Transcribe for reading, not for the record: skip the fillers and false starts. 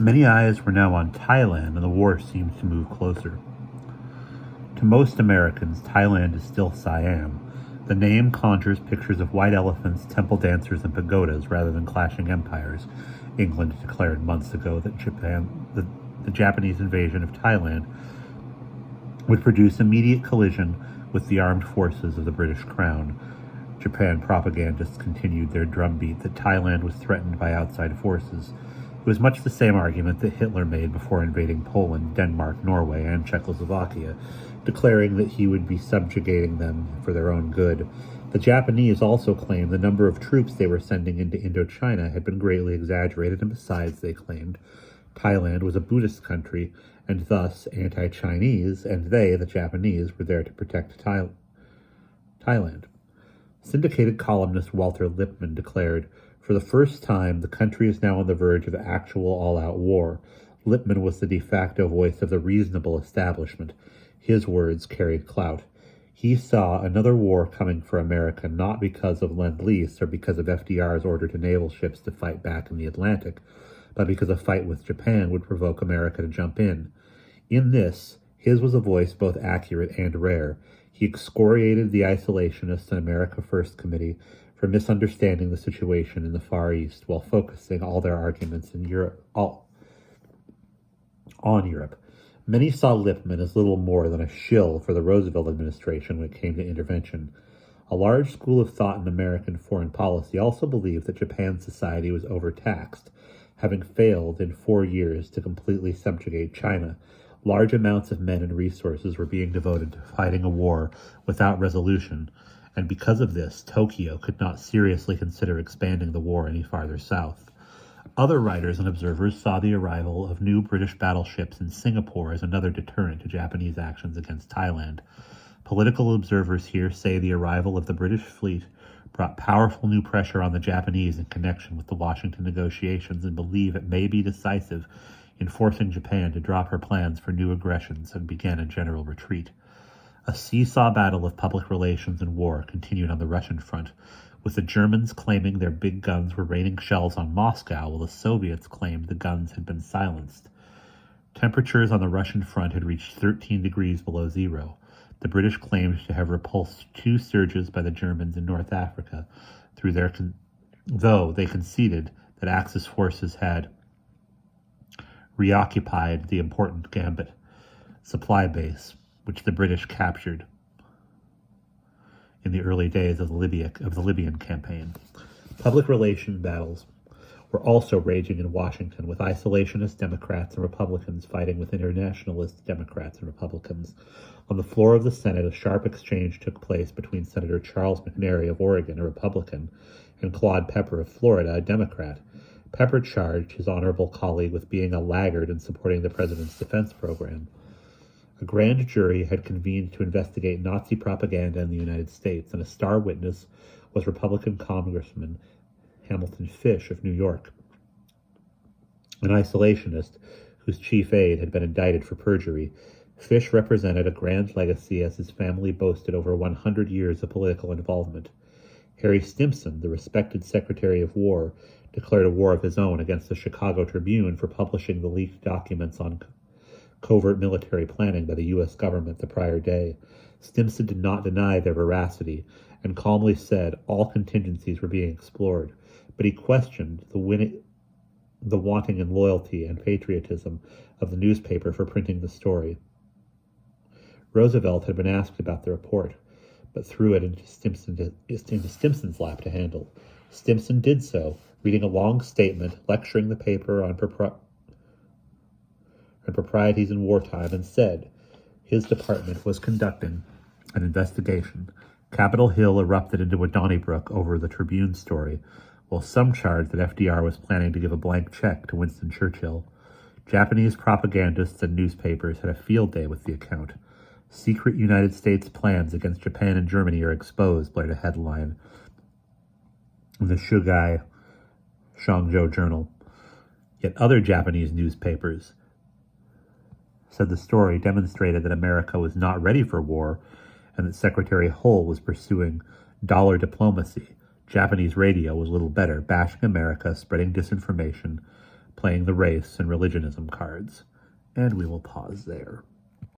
Many eyes were now on Thailand, and the war seemed to move closer. To most Americans, Thailand is still Siam. The name conjures pictures of white elephants, temple dancers, and pagodas rather than clashing empires. England declared months ago that the Japanese invasion of Thailand would produce immediate collision with the armed forces of the British Crown. Japan propagandists continued their drumbeat that Thailand was threatened by outside forces. It was much the same argument that Hitler made before invading Poland, Denmark, Norway, and Czechoslovakia, declaring that he would be subjugating them for their own good. The Japanese also claimed the number of troops they were sending into Indochina had been greatly exaggerated, and besides, they claimed, Thailand was a Buddhist country and thus anti-Chinese, and they, the Japanese, were there to protect Thailand. Syndicated columnist Walter Lippmann declared, "For the first time, the country is now on the verge of actual all-out war." Lippmann was the de facto voice of the reasonable establishment. His words carried clout. He saw another war coming for America not because of Lend-Lease or because of FDR's order to naval ships to fight back in the Atlantic, but because a fight with Japan would provoke America to jump in. In this, his was a voice both accurate and rare. He excoriated the isolationists and America First Committee for misunderstanding the situation in the Far East while focusing all their arguments in on Europe. Many saw Lippmann as little more than a shill for the Roosevelt administration when it came to intervention. A large school of thought in American foreign policy also believed that Japan's society was overtaxed, having failed in 4 years to completely subjugate China. Large amounts of men and resources were being devoted to fighting a war without resolution, and because of this, Tokyo could not seriously consider expanding the war any farther south. Other writers and observers saw the arrival of new British battleships in Singapore as another deterrent to Japanese actions against Thailand. Political observers here say the arrival of the British fleet brought powerful new pressure on the Japanese in connection with the Washington negotiations and believe it may be decisive in forcing Japan to drop her plans for new aggressions and begin a general retreat. A seesaw battle of public relations and war continued on the Russian front, with the Germans claiming their big guns were raining shells on Moscow while the Soviets claimed the guns had been silenced. Temperatures on the Russian front had reached 13 degrees below zero. The British claimed to have repulsed 2 surges by the Germans in North Africa, though they conceded that Axis forces had reoccupied the important Gambit supply base, which the British captured in the early days of the Libyan campaign. Public relations battles were also raging in Washington, with isolationist Democrats and Republicans fighting with internationalist Democrats and Republicans. On the floor of the Senate, a sharp exchange took place between Senator Charles McNary of Oregon, a Republican, and Claude Pepper of Florida, a Democrat. Pepper charged his honorable colleague with being a laggard in supporting the president's defense program. A grand jury had convened to investigate Nazi propaganda in the United States, and a star witness was Republican Congressman Hamilton Fish of New York, an isolationist whose chief aide had been indicted for perjury. Fish represented a grand legacy as his family boasted over 100 years of political involvement. Harry Stimson, the respected Secretary of War, declared a war of his own against the Chicago Tribune for publishing the leaked documents on covert military planning by the U.S. government the prior day. Stimson did not deny their veracity and calmly said all contingencies were being explored, but he questioned the wanting in loyalty and patriotism of the newspaper for printing the story. Roosevelt had been asked about the report, but threw it into Stimson's lap to handle. Stimson did so, reading a long statement lecturing the paper on proprieties in wartime, and said his department was conducting an investigation. Capitol Hill erupted into a Donnybrook over the Tribune story, while some charged that FDR was planning to give a blank check to Winston Churchill. Japanese propagandists and newspapers had a field day with the account. Secret United States plans against Japan and Germany are exposed, blared a headline in the Shugai Shangzhou Journal. Yet other Japanese newspapers said the story demonstrated that America was not ready for war and that Secretary Hull was pursuing dollar diplomacy. Japanese radio was little better, bashing America, spreading disinformation, playing the race and religionism cards. And we will pause there.